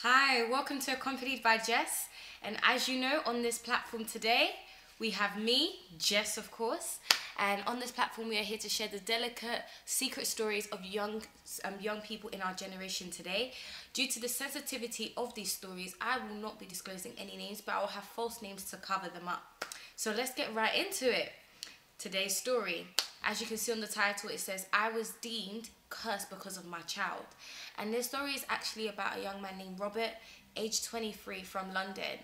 Hi, welcome to Accompanied by Jess. And as you know, on this platform today, we have me, Jess, of course. And on this platform, we are here to share the delicate, secret stories of young people in our generation today. Due to the sensitivity of these stories, I will not be disclosing any names, but I will have false names to cover them up. So let's get right into it. Today's story. As you can see on the title, it says, I was deemed cursed because of my child. And this story is actually about a young man named Robert, age 23, from London,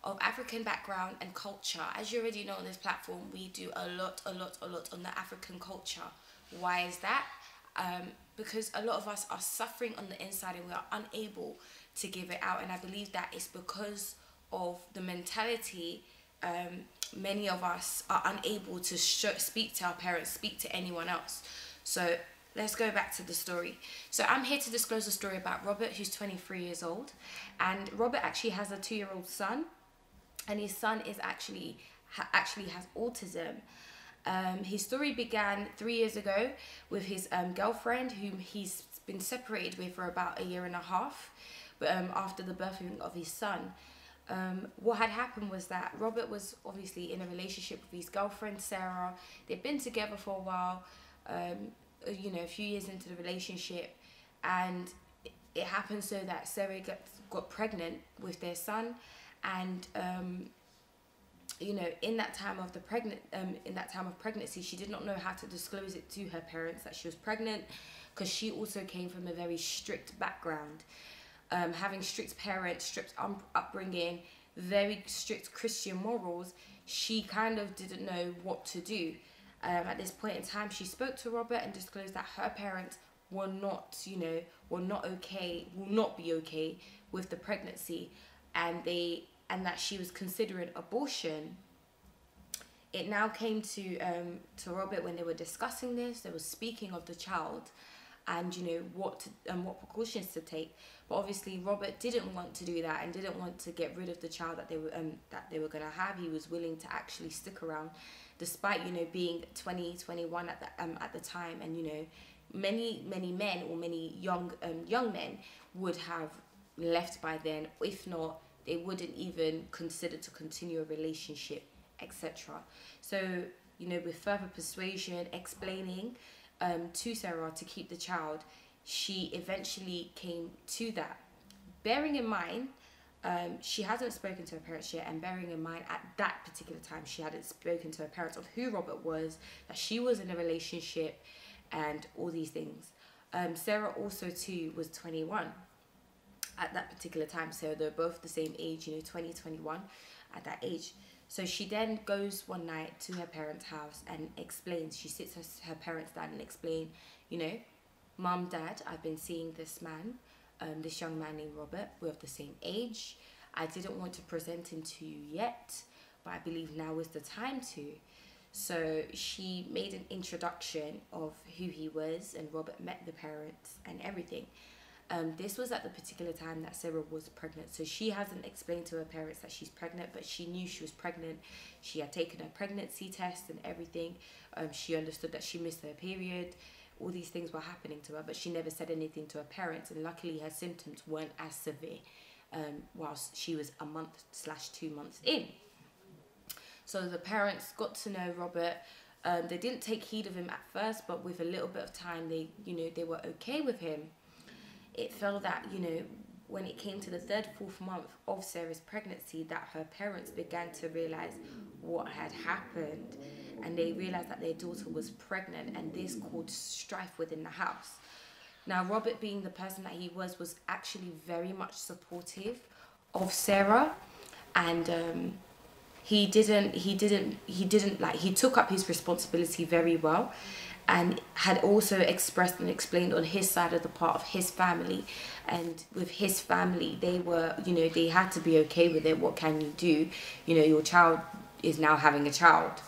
of African background and culture. As you already know on this platform, we do a lot on the African culture. Why is that? Because a lot of us are suffering on the inside and we are unable to give it out. And I believe that it's because of the mentality. Many of us are unable to speak to our parents, speak to anyone else. So let's go back to the story. So I'm here to disclose a story about Robert, who's 23 years old. And Robert actually has a 2-year-old son. And his son is actually has autism. His story began 3 years ago with his girlfriend, whom he's been separated with for about 1.5 years. But after the birthing of his son. What had happened was that Robert was obviously in a relationship with his girlfriend Sarah. They'd been together for a while, you know, a few years into the relationship, and it happened so that Sarah got pregnant with their son, and you know, in that time of pregnancy, she did not know how to disclose it to her parents that she was pregnant, because she also came from a very strict background. Having strict parents, strict upbringing, very strict Christian morals, she kind of didn't know what to do. At this point in time, she spoke to Robert and disclosed that her parents were not, you know, will not be okay with the pregnancy, and that she was considering abortion. It now came to Robert when they were discussing this. They were speaking of the child, and you know what precautions to take. But obviously Robert didn't want to do that and didn't want to get rid of the child that they were gonna have. He was willing to actually stick around, despite, you know, being 20, 21 at the time, and you know, many men or many young men would have left by then. If not, they wouldn't even consider to continue a relationship, etc. So, you know, with further persuasion, explaining to Sarah to keep the child, she eventually came to that. Bearing in mind, she hasn't spoken to her parents yet, and bearing in mind at that particular time she hadn't spoken to her parents of who Robert was, that she was in a relationship, and all these things. Sarah also too was 21 at that particular time, so they're both the same age, you know, 20, 21 at that age. So she then goes one night to her parents' house and explains. She sits her parents down and explain, you know, Mum, Dad, I've been seeing this man, this young man named Robert. We're of the same age. I didn't want to present him to you yet, but I believe now is the time to. So she made an introduction of who he was, and Robert met the parents and everything. This was at the particular time that Sarah was pregnant, so she hasn't explained to her parents that she's pregnant, but she knew she was pregnant. She had taken her pregnancy test and everything. She understood that she missed her period. All these things were happening to her, but she never said anything to her parents, and luckily her symptoms weren't as severe whilst she was a month/2 months in. So the parents got to know Robert. They didn't take heed of him at first, but with a little bit of time, they were okay with him. It felt that, you know, when it came to the 3rd, 4th month of Sarah's pregnancy, that her parents began to realize what had happened, and they realized that their daughter was pregnant, and this caused strife within the house. Now, Robert, being the person that he was actually very much supportive of Sarah, and he took up his responsibility very well, and had also expressed and explained on his side of the part of his family. And with his family, they were, you know, they had to be okay with it. What can you do? You know, your child is now having a child.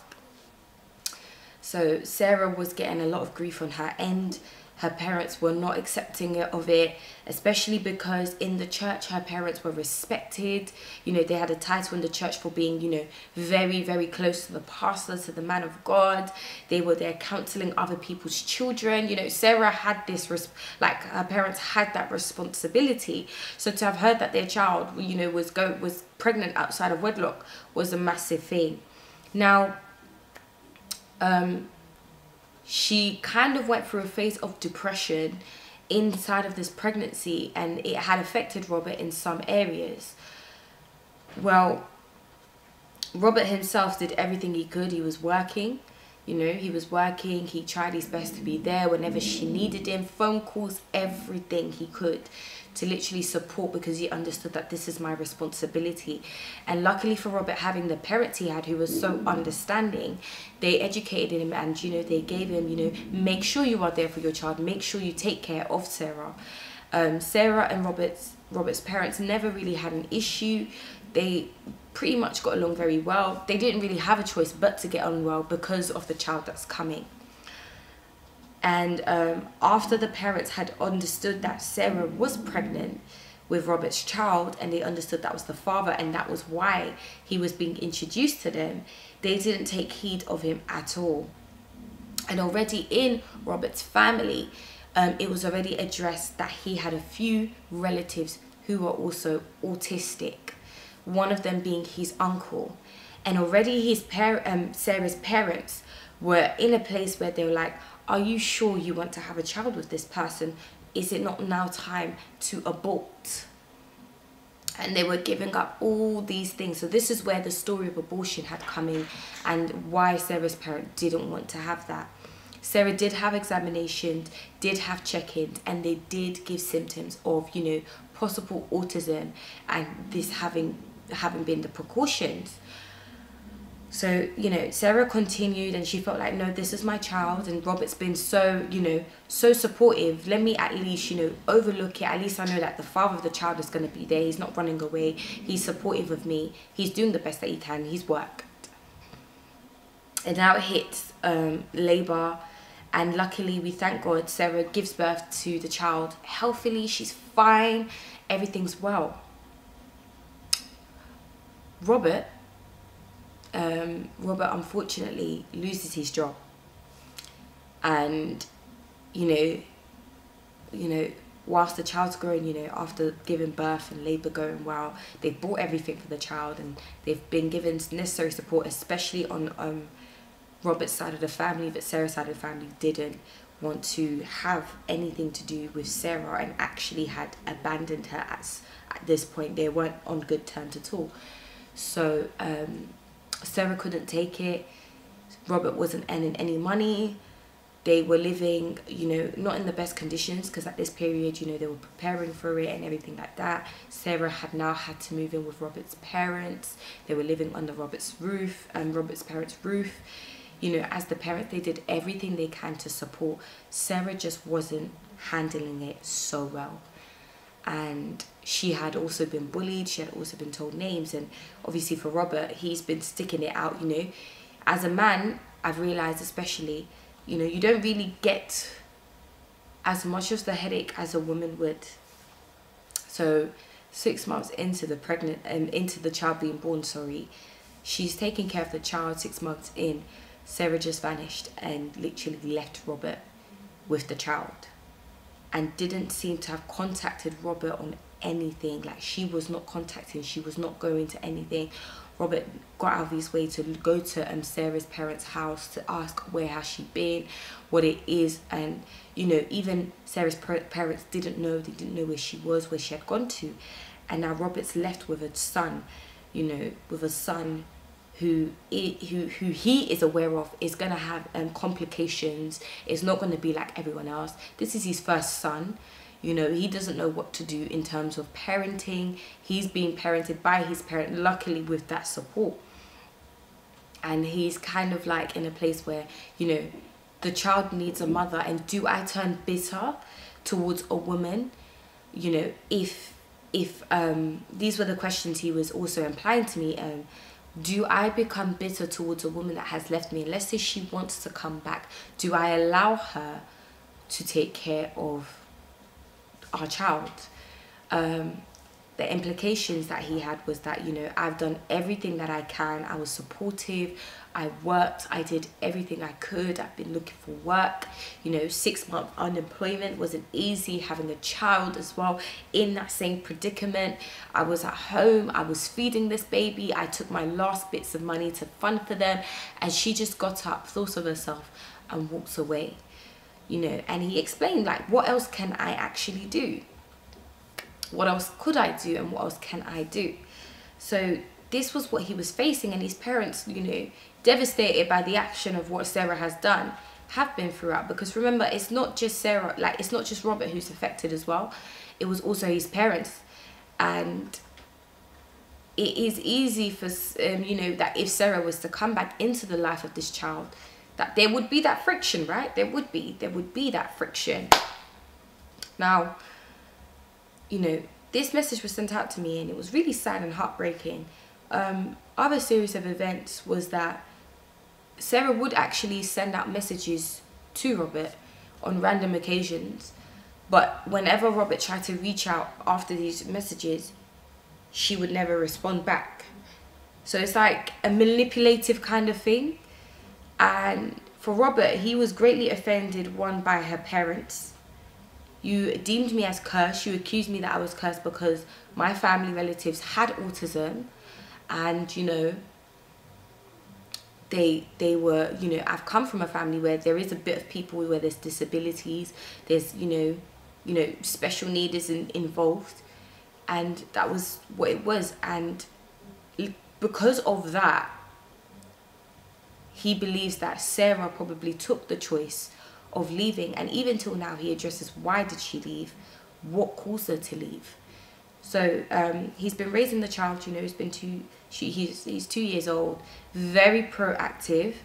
So Sarah was getting a lot of grief on her end. her parents were not accepting of it, especially because in the church her parents were respected. You know, they had a title in the church for being, you know, very, very close to the pastor, to the man of God. They were there counseling other people's children. You know, Sarah had this, like, her parents had that responsibility. So to have heard that their child, you know, was pregnant outside of wedlock was a massive thing. Now, she kind of went through a phase of depression inside of this pregnancy, and it had affected Robert in some areas. Well, Robert himself did everything he could. He was working, you know, he tried his best to be there whenever she needed him, phone calls, everything he could to literally support, because he understood that this is my responsibility. And luckily for Robert, having the parents he had who was so understanding, they educated him, and, you know, they gave him, you know, make sure you are there for your child, make sure you take care of Sarah. Sarah and Robert's parents never really had an issue. They pretty much got along very well. They didn't really have a choice but to get on well because of the child that's coming. And after the parents had understood that Sarah was pregnant with Robert's child, and they understood that was the father and that was why he was being introduced to them, they didn't take heed of him at all. And already in Robert's family, it was already addressed that he had a few relatives who were also autistic, one of them being his uncle. And already Sarah's parents were in a place where they were like, are you sure you want to have a child with this person? Is it not now time to abort? And they were giving up all these things. So this is where the story of abortion had come in, and why Sarah's parent didn't want to have that. Sarah did have examinations, did have check-ins, and they did give symptoms of, you know, possible autism, and this having been the precautions. So, you know, Sarah continued, and she felt like, no, this is my child, and Robert's been so, you know, so supportive. Let me at least, you know, overlook it. At least I know that the father of the child is going to be there. He's not running away. He's supportive of me. He's doing the best that he can. He's worked. And now it hits labour, and luckily, we thank God, Sarah gives birth to the child healthily. She's fine. Everything's well. Robert unfortunately loses his job, and you know whilst the child's growing, you know, after giving birth and labour going well, they've bought everything for the child, and they've been given necessary support, especially on Robert's side of the family. But Sarah's side of the family didn't want to have anything to do with Sarah, and actually had abandoned her at this point. They weren't on good terms at all. So Sarah couldn't take it. Robert wasn't earning any money. They were living, you know, not in the best conditions, because at this period, you know, they were preparing for it and everything like that. Sarah had now had to move in with Robert's parents. They were living under Robert's parents' roof. You know, as the parents, they did everything they can to support. Sarah just wasn't handling it so well. And she had also been bullied. She had also been told names. And obviously for Robert, he's been sticking it out, you know. As a man, I've realised especially, you know, you don't really get as much of the headache as a woman would. So 6 months into the child being born, she's taking care of the child. 6 months in, Sarah just vanished and literally left Robert with the child, and didn't seem to have contacted Robert on anything. Like, she was not contacting, she was not going to anything. Robert got out of his way to go to Sarah's parents' house to ask where has she been, what it is. And, you know, even Sarah's parents didn't know. They didn't know where she was, where she had gone to. And now Robert's left with a son, you know, with a son who he is aware of is going to have complications. It's not going to be like everyone else. This is his first son. You know, he doesn't know what to do in terms of parenting. He's being parented by his parent, luckily with that support. And he's kind of like in a place where, you know, the child needs a mother. And do I turn bitter towards a woman? You know, if these were the questions he was also implying to me. Do I become bitter towards a woman that has left me? And let's say she wants to come back. Do I allow her to take care of our child. The implications that he had was that, you know, I've done everything that I can. I was supportive. I worked. I did everything I could. I've been looking for work. You know, 6-month unemployment wasn't easy. Having a child as well in that same predicament. I was at home. I was feeding this baby. I took my last bits of money to fund for them. And she just got up, thought of herself, and walked away. You know, and he explained, like, what else can I actually do? What else could I do, and what else can I do? So this was what he was facing, and his parents, you know, devastated by the action of what Sarah has done, have been throughout. Because remember, it's not just Sarah, like, it's not just Robert who's affected as well. It was also his parents. And it is easy for, you know, that if Sarah was to come back into the life of this child, that there would be that friction, right? There would be that friction. Now, you know, this message was sent out to me, and it was really sad and heartbreaking. Other series of events was that Sarah would actually send out messages to Robert on random occasions, but whenever Robert tried to reach out after these messages, she would never respond back. So it's like a manipulative kind of thing. And for Robert, he was greatly offended, one, by her parents. You deemed me as cursed. You accused me that I was cursed because my family relatives had autism, and, you know, they were, you know, I've come from a family where there is a bit of people where there's disabilities, there's, you know, special needs involved, and that was what it was. And because of that, he believes that Sarah probably took the choice of leaving, and even till now he addresses why did she leave, what caused her to leave. So he's been raising the child, you know, he's 2 years old, very proactive.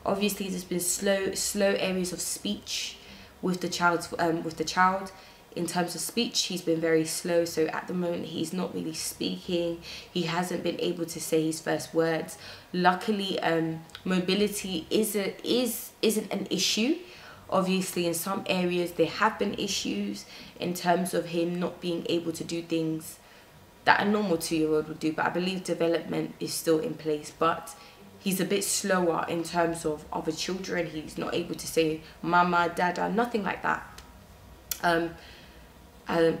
Obviously there's been slow areas of speech with the child. In terms of speech, he's been very slow, so at the moment he's not really speaking. He hasn't been able to say his first words. Luckily, mobility isn't an issue. Obviously, in some areas there have been issues in terms of him not being able to do things that a normal 2-year-old would do, but I believe development is still in place. But he's a bit slower in terms of other children. He's not able to say mama, dada, nothing like that.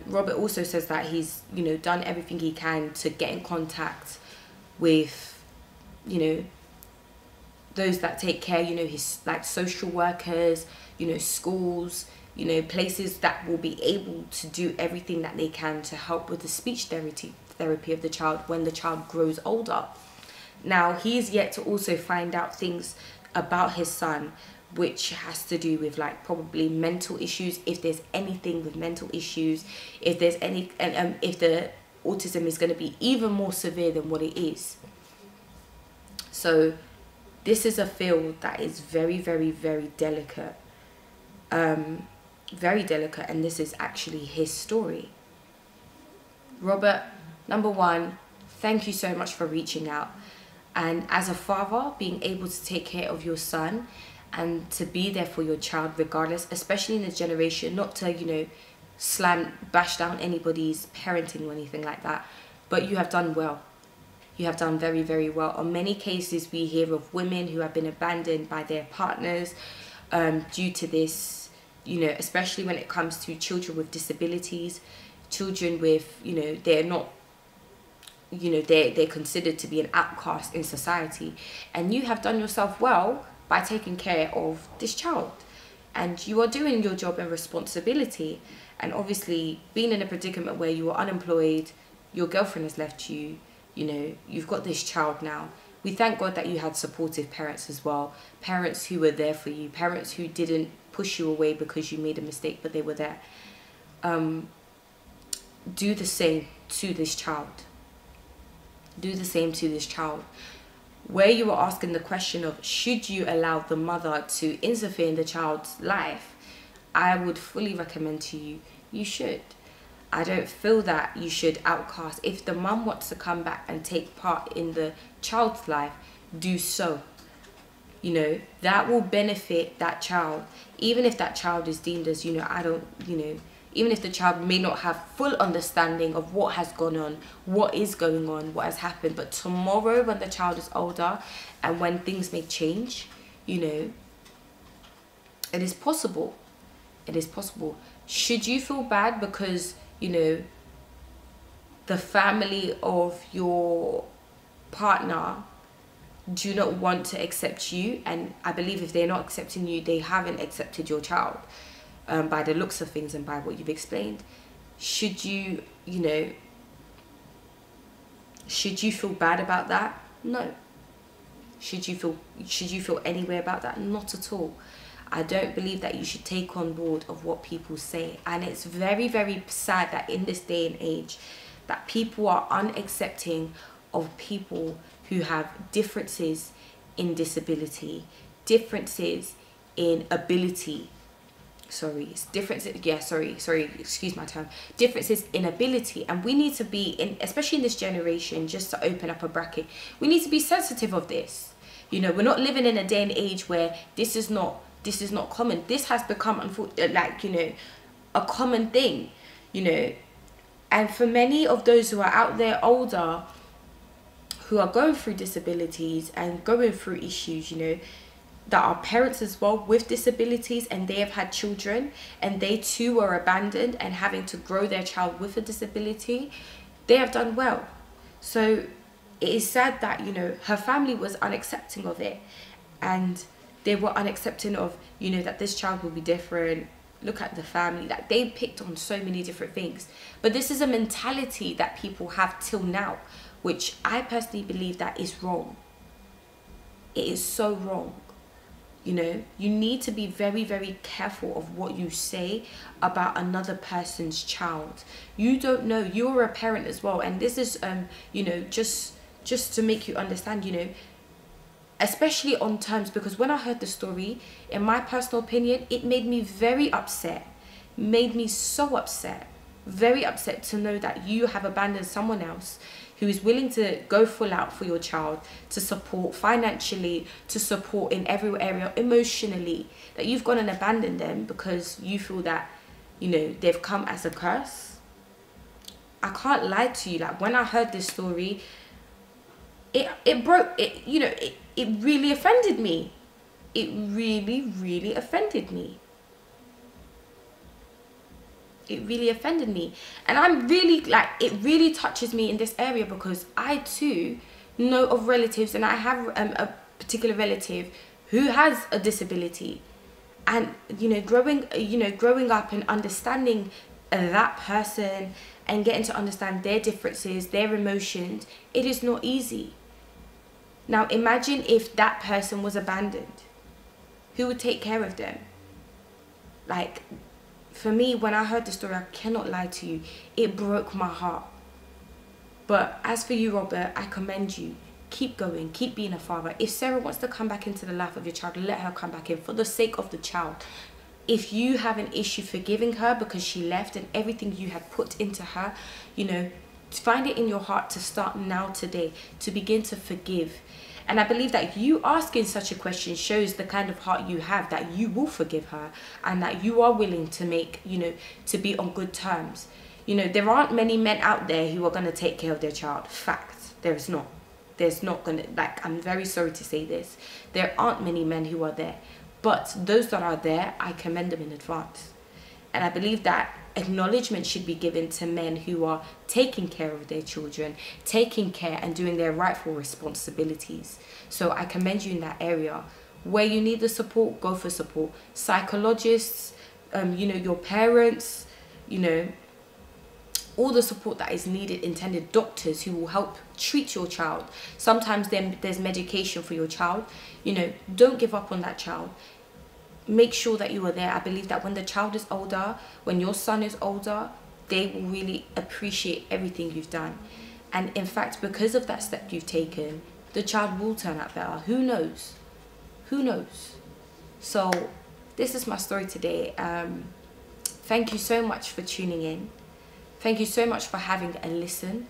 Robert also says that he's, you know, done everything he can to get in contact with, you know, those that take care, you know, his, like, social workers, you know, schools, you know, places that will be able to do everything that they can to help with the speech therapy of the child when the child grows older. Now, he's yet to also find out things about his son, which has to do with, like, probably mental issues, if there's anything with mental issues, if there's any, and if the autism is going to be even more severe than what it is. So this is a field that is very, very, very delicate. Very delicate, and this is actually his story. Robert, number one, thank you so much for reaching out. And as a father, being able to take care of your son and to be there for your child regardless, especially in this generation, not to, you know, bash down anybody's parenting or anything like that, but you have done well. You have done very, very well. On many cases, we hear of women who have been abandoned by their partners due to this, you know, especially when it comes to children with disabilities, children with, you know, they're not, you know, they're considered to be an outcast in society. And you have done yourself well by taking care of this child, and you are doing your job and responsibility. And obviously, being in a predicament where you are unemployed, your girlfriend has left you, you know, you've got this child now. We thank God that you had supportive parents as well, parents who were there for you, parents who didn't push you away because you made a mistake, but they were there. Do the same to this child. Do the same to this child. Where you are asking the question of, should you allow the mother to interfere in the child's life, I would fully recommend to you, you should. I don't feel that you should outcast. If the mum wants to come back and take part in the child's life, do so. you know, that will benefit that child, even if that child is deemed as, you know, even if the child may not have full understanding of what has gone on, what is going on, what has happened. But tomorrow, when the child is older and when things may change, you know, it is possible. It is possible. Should you feel bad because, you know, the family of your partner do not want to accept you? And I believe if they're not accepting you, they haven't accepted your child. By the looks of things and by what you've explained. Should you, you know, should you feel bad about that? No. Should you feel any way about that? Not at all. I don't believe that you should take on board of what people say. And it's very, very sad that in this day and age that people are unaccepting of people who have differences in disability, differences in ability. Excuse my term. Differences in ability. And we need to be, especially in this generation, just to open up a bracket, we need to be sensitive of this. You know, we're not living in a day and age where this is not common. This has become, like, you know, a common thing, you know. And for many of those who are out there older, who are going through disabilities and going through issues, you know, that are parents as well with disabilities, and they have had children and they too were abandoned and having to grow their child with a disability, they have done well. So it is sad that, you know, her family was unaccepting of it, and they were unaccepting of, you know, that this child will be different. Look at the family, like they picked on so many different things. But this is a mentality that people have till now, which I personally believe that is wrong. It is so wrong. You know, you need to be very, very careful of what you say about another person's child. You don't know, you're a parent as well. And this is, you know, just to make you understand, you know, especially on terms, because when I heard the story, in my personal opinion, it made me very upset. Made me so upset. Very upset to know that you have abandoned someone else who is willing to go full out for your child, to support financially, to support in every area, emotionally, that you've gone and abandoned them because you feel that, you know, they've come as a curse. I can't lie to you, like when I heard this story, it broke, you know, it really offended me. It really, really offended me. It really offended me. And I'm really, like, it really touches me in this area because I too know of relatives, and I have a particular relative who has a disability. And, you know, growing up and understanding that person and getting to understand their differences, their emotions, it is not easy. Now, imagine if that person was abandoned. Who would take care of them? Like, for me, when I heard the story, I cannot lie to you, it broke my heart. But as for you, Robert, I commend you. Keep going, keep being a father. If Sarah wants to come back into the life of your child, let her come back in for the sake of the child. If you have an issue forgiving her because she left and everything you had put into her, you know, find it in your heart to start now today, to begin to forgive. And I believe that you asking such a question shows the kind of heart you have, that you will forgive her and that you are willing to make, you know, to be on good terms. You know, there aren't many men out there who are going to take care of their child. Fact. There is not. There's not going to, like, I'm very sorry to say this. There aren't many men who are there. But those that are there, I commend them in advance. And I believe that acknowledgement should be given to men who are taking care of their children, taking care and doing their rightful responsibilities. So I commend you in that area. Where you need the support, go for support. Psychologists, you know, your parents, you know, all the support that is needed, intended, doctors who will help treat your child. Sometimes there's medication for your child. You know, don't give up on that child. Make sure that you are there. I believe that when the child is older, when your son is older, they will really appreciate everything you've done. And in fact, because of that step you've taken, the child will turn out better. Who knows? Who knows? So this is my story today. Thank you so much for tuning in. Thank you so much for having a listen.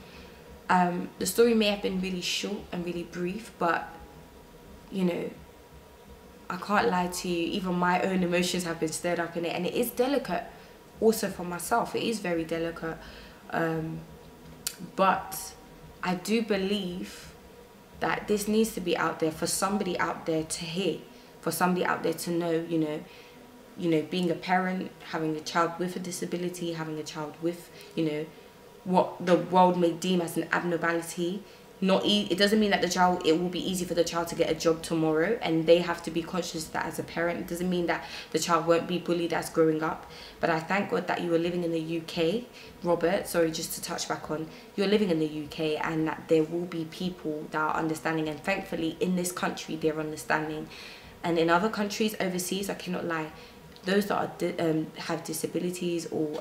The story may have been really short and really brief, but, you know, I can't lie to you, even my own emotions have been stirred up in it, and it is delicate also for myself. It is very delicate, but I do believe that this needs to be out there for somebody out there to hear, for somebody out there to know, you know, being a parent, having a child with a disability, having a child with, you know, what the world may deem as an abnormality. It doesn't mean that it will be easy for the child to get a job tomorrow, and they have to be conscious that as a parent. It doesn't mean that the child won't be bullied as growing up. But I thank God that you are living in the UK, Robert. Sorry, just to touch back on, you're living in the UK, and that there will be people that are understanding, and thankfully in this country they're understanding. And in other countries overseas, I cannot lie, those that are have disabilities or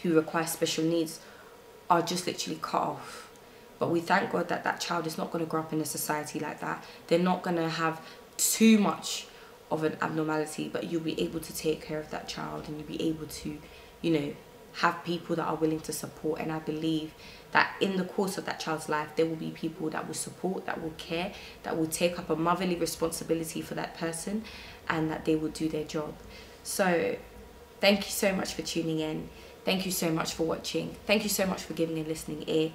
who require special needs are just literally cut off. But we thank God that that child is not going to grow up in a society like that. They're not going to have too much of an abnormality, but you'll be able to take care of that child, and you'll be able to, you know, have people that are willing to support. And I believe that in the course of that child's life, there will be people that will support, that will care, that will take up a motherly responsibility for that person, and that they will do their job. So thank you so much for tuning in. Thank you so much for watching. Thank you so much for giving a listening ear.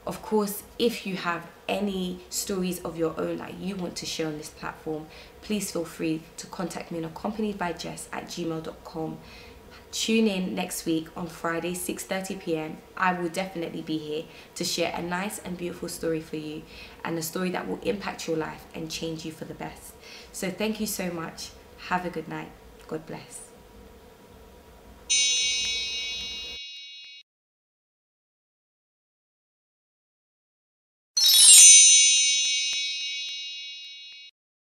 Of course, if you have any stories of your own that you want to share on this platform, please feel free to contact me on accompaniedbyjess@gmail.com. Tune in next week on Friday, 6:30 p.m. I will definitely be here to share a nice and beautiful story for you, and a story that will impact your life and change you for the best. So thank you so much. Have a good night. God bless.